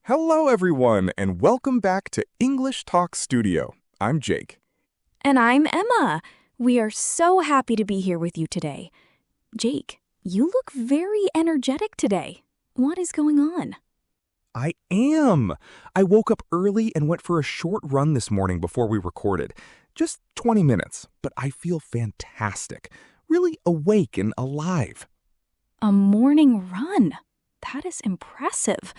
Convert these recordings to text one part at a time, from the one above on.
Hello, everyone, and welcome back to English Talk Studio. I'm Jake. And I'm Emma. We are so happy to be here with you today. Jake, you look very energetic today. What is going on? I am. I woke up early and went for a short run this morning before we recorded. Just 20 minutes, but I feel fantastic. Really awake and alive. A morning run. That is impressive.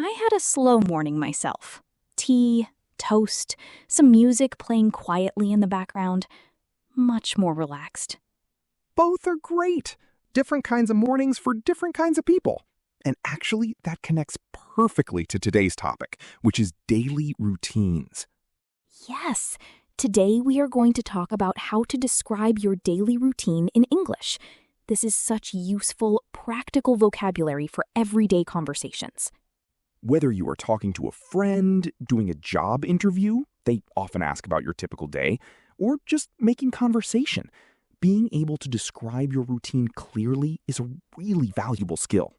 I had a slow morning myself. Tea, toast, some music playing quietly in the background. Much more relaxed. Both are great. Different kinds of mornings for different kinds of people. And actually, that connects perfectly to today's topic, which is daily routines. Yes, today we are going to talk about how to describe your daily routine in English. This is such useful, practical vocabulary for everyday conversations. Whether you are talking to a friend, doing a job interview, they often ask about your typical day, or just making conversation, being able to describe your routine clearly is a really valuable skill.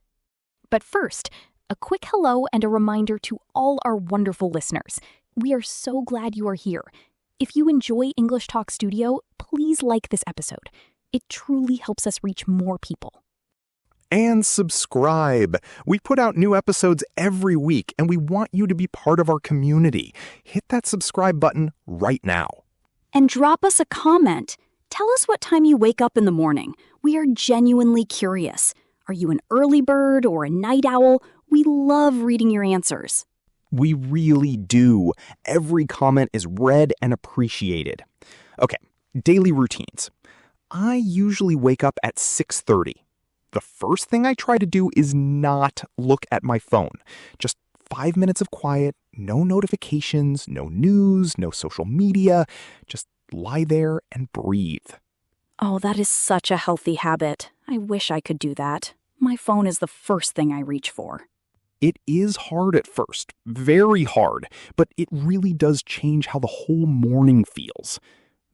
But first, a quick hello and a reminder to all our wonderful listeners. We are so glad you are here. If you enjoy English Talk Studio, please like this episode. It truly helps us reach more people. And subscribe. We put out new episodes every week, and we want you to be part of our community. Hit that subscribe button right now. And drop us a comment. Tell us what time you wake up in the morning. We are genuinely curious. Are you an early bird or a night owl? We love reading your answers. We really do. Every comment is read and appreciated. Okay, daily routines. I usually wake up at 6:30. The first thing I try to do is not look at my phone. Just 5 minutes of quiet, no notifications, no news, no social media. Just lie there and breathe. Oh, that is such a healthy habit. I wish I could do that. My phone is the first thing I reach for. It is hard at first, very hard, but it really does change how the whole morning feels.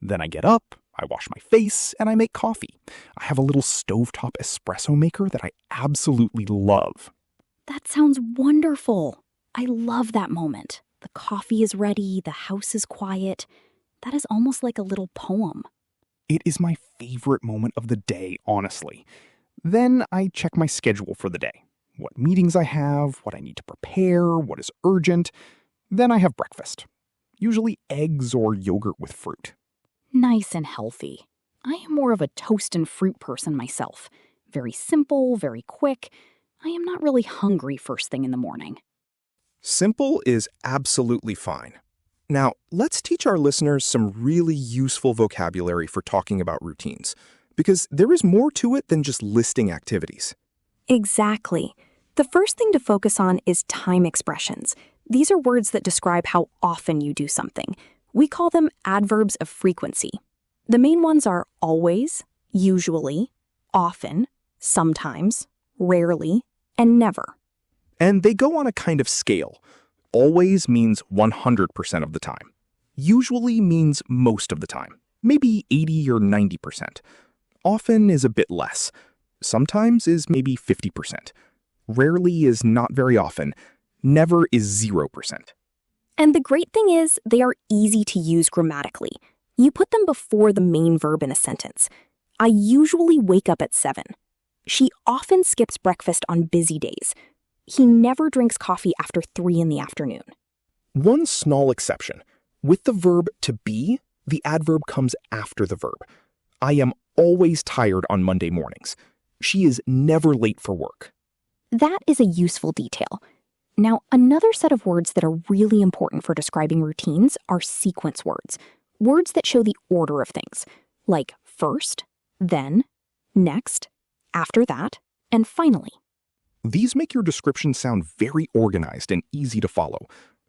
Then I get up, I wash my face, and I make coffee. I have a little stovetop espresso maker that I absolutely love. That sounds wonderful. I love that moment. The coffee is ready, the house is quiet. That is almost like a little poem. It is my favorite moment of the day, honestly. Then I check my schedule for the day. What meetings I have, what I need to prepare, what is urgent. Then I have breakfast. Usually eggs or yogurt with fruit. Nice and healthy. I am more of a toast and fruit person myself. Very simple, very quick. I am not really hungry first thing in the morning. Simple is absolutely fine. Now, let's teach our listeners some really useful vocabulary for talking about routines, because there is more to it than just listing activities. Exactly. The first thing to focus on is time expressions. These are words that describe how often you do something. We call them adverbs of frequency. The main ones are always, usually, often, sometimes, rarely, and never. And they go on a kind of scale. Always means 100% of the time. Usually means most of the time, maybe 80 or 90%. Often is a bit less. Sometimes is maybe 50%. Rarely is not very often. Never is 0%. And the great thing is, they are easy to use grammatically. You put them before the main verb in a sentence. I usually wake up at 7. She often skips breakfast on busy days. He never drinks coffee after 3 in the afternoon. One small exception. With the verb to be, the adverb comes after the verb. I am always tired on Monday mornings. She is never late for work. That is a useful detail. Now, another set of words that are really important for describing routines are sequence words. Words that show the order of things, like first, then, next, after that, and finally. These make your description sound very organized and easy to follow.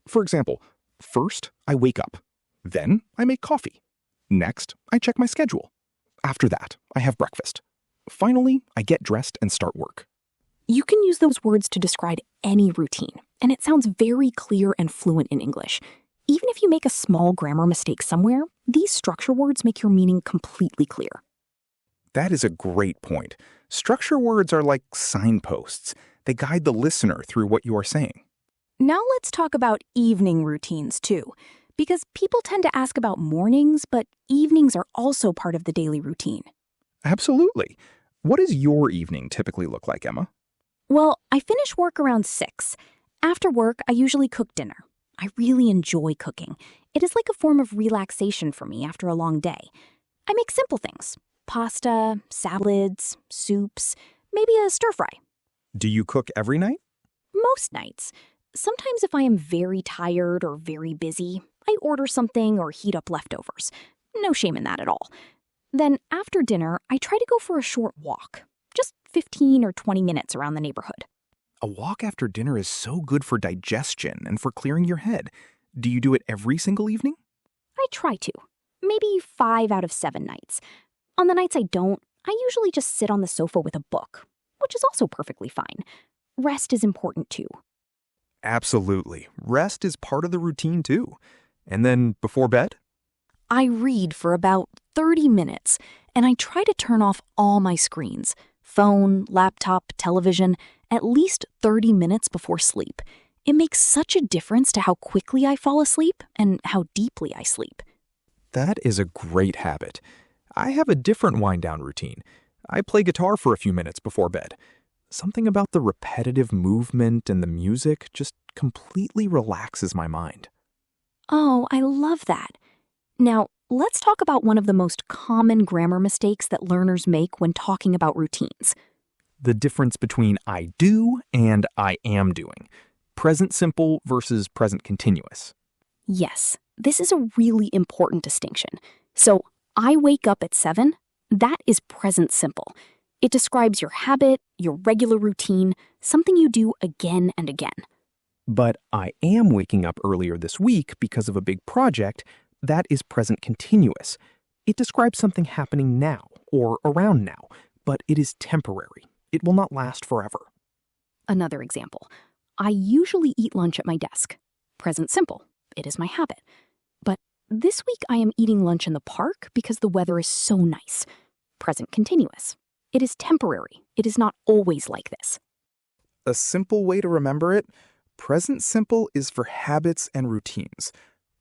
For example, first, I wake up. Then, I make coffee. Next, I check my schedule. After that, I have breakfast. Finally, I get dressed and start work. You can use those words to describe any routine, and it sounds very clear and fluent in English. Even if you make a small grammar mistake somewhere, these structure words make your meaning completely clear. That is a great point. Structure words are like signposts. They guide the listener through what you are saying. Now let's talk about evening routines too, because people tend to ask about mornings, but evenings are also part of the daily routine. Absolutely. What does your evening typically look like, Emma? Well, I finish work around 6. After work, I usually cook dinner. I really enjoy cooking. It is like a form of relaxation for me after a long day. I make simple things: pasta, salads, soups, maybe a stir fry. Do you cook every night? Most nights. Sometimes if I am very tired or very busy, I order something or heat up leftovers. No shame in that at all. Then after dinner, I try to go for a short walk. Just 15 or 20 minutes around the neighborhood. A walk after dinner is so good for digestion and for clearing your head. Do you do it every single evening? I try to. Maybe 5 out of 7 nights. On the nights I don't, I usually just sit on the sofa with a book, which is also perfectly fine. Rest is important too. Absolutely. Rest is part of the routine too. And then before bed? I read for about 30 minutes, and I try to turn off all my screens, phone, laptop, television, at least 30 minutes before sleep. It makes such a difference to how quickly I fall asleep and how deeply I sleep. That is a great habit. I have a different wind-down routine. I play guitar for a few minutes before bed. Something about the repetitive movement and the music just completely relaxes my mind. Oh, I love that. Now, let's talk about one of the most common grammar mistakes that learners make when talking about routines. The difference between I do and I am doing. Present simple versus present continuous. Yes, this is a really important distinction. So, I wake up at 7, that is present simple. It describes your habit, your regular routine, something you do again and again. But I am waking up earlier this week because of a big project. That is present continuous. It describes something happening now or around now, but it is temporary. It will not last forever. Another example. I usually eat lunch at my desk. Present simple. It is my habit. But this week I am eating lunch in the park because the weather is so nice. Present continuous. It is temporary. It is not always like this. A simple way to remember it: present simple is for habits and routines.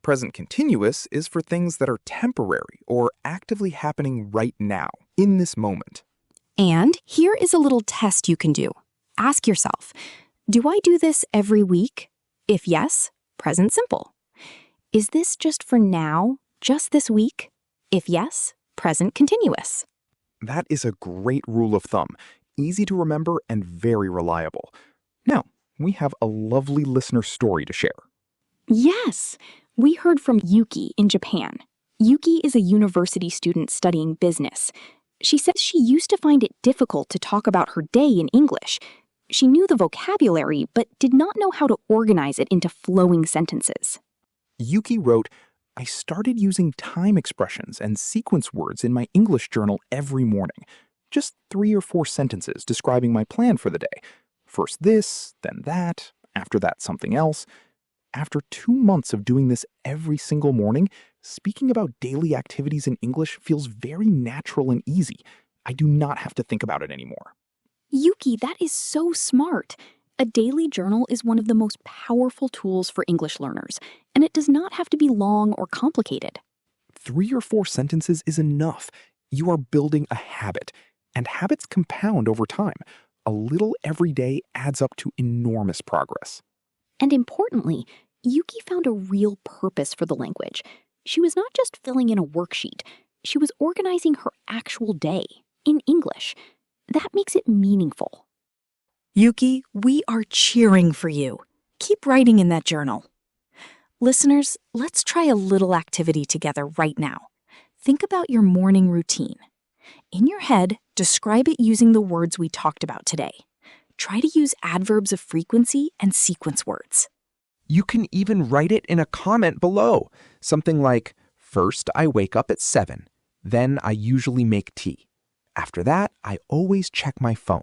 Present continuous is for things that are temporary or actively happening right now, in this moment. And here is a little test you can do. Ask yourself, do I do this every week? If yes, present simple. Is this just for now, just this week? If yes, present continuous. That is a great rule of thumb, easy to remember and very reliable. Now, we have a lovely listener story to share. Yes, we heard from Yuki in Japan. Yuki is a university student studying business. She says she used to find it difficult to talk about her day in English. She knew the vocabulary, but did not know how to organize it into flowing sentences. Yuki wrote, I started using time expressions and sequence words in my English journal every morning. Just 3 or 4 sentences describing my plan for the day. First this, then that, after that something else. After 2 months of doing this every single morning, speaking about daily activities in English feels very natural and easy. I do not have to think about it anymore. Yuki, that is so smart. A daily journal is one of the most powerful tools for English learners, and it does not have to be long or complicated. 3 or 4 sentences is enough. You are building a habit, and habits compound over time. A little every day adds up to enormous progress. And importantly, Yuki found a real purpose for the language. She was not just filling in a worksheet. She was organizing her actual day in English. That makes it meaningful. Yuki, we are cheering for you. Keep writing in that journal. Listeners, let's try a little activity together right now. Think about your morning routine. In your head, describe it using the words we talked about today. Try to use adverbs of frequency and sequence words. You can even write it in a comment below. Something like, first I wake up at 7. Then I usually make tea. After that, I always check my phone.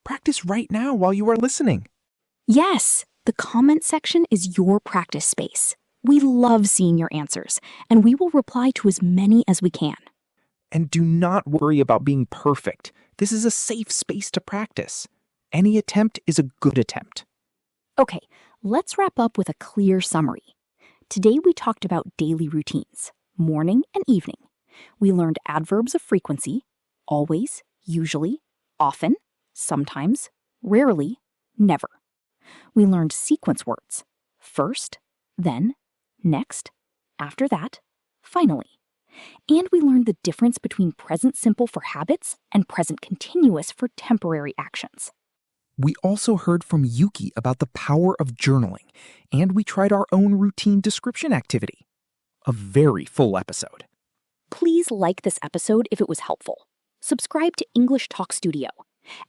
Practice right now while you are listening. Yes, the comment section is your practice space. We love seeing your answers, and we will reply to as many as we can. And do not worry about being perfect. This is a safe space to practice. Any attempt is a good attempt. Okay, Let's wrap up with a clear summary. Today we talked about daily routines, morning and evening. We learned adverbs of frequency, always, usually, often, sometimes, rarely, never. We learned sequence words, first, then, next, after that, finally. And we learned the difference between present simple for habits and present continuous for temporary actions. We also heard from Yuki about the power of journaling, and we tried our own routine description activity. A very full episode. Please like this episode if it was helpful. Subscribe to English Talk Studio,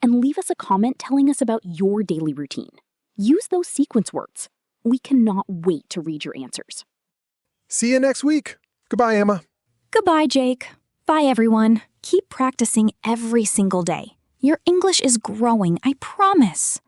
and leave us a comment telling us about your daily routine. Use those sequence words. We cannot wait to read your answers. See you next week. Goodbye, Emma. Goodbye, Jake. Bye, everyone. Keep practicing every single day. Your English is growing, I promise.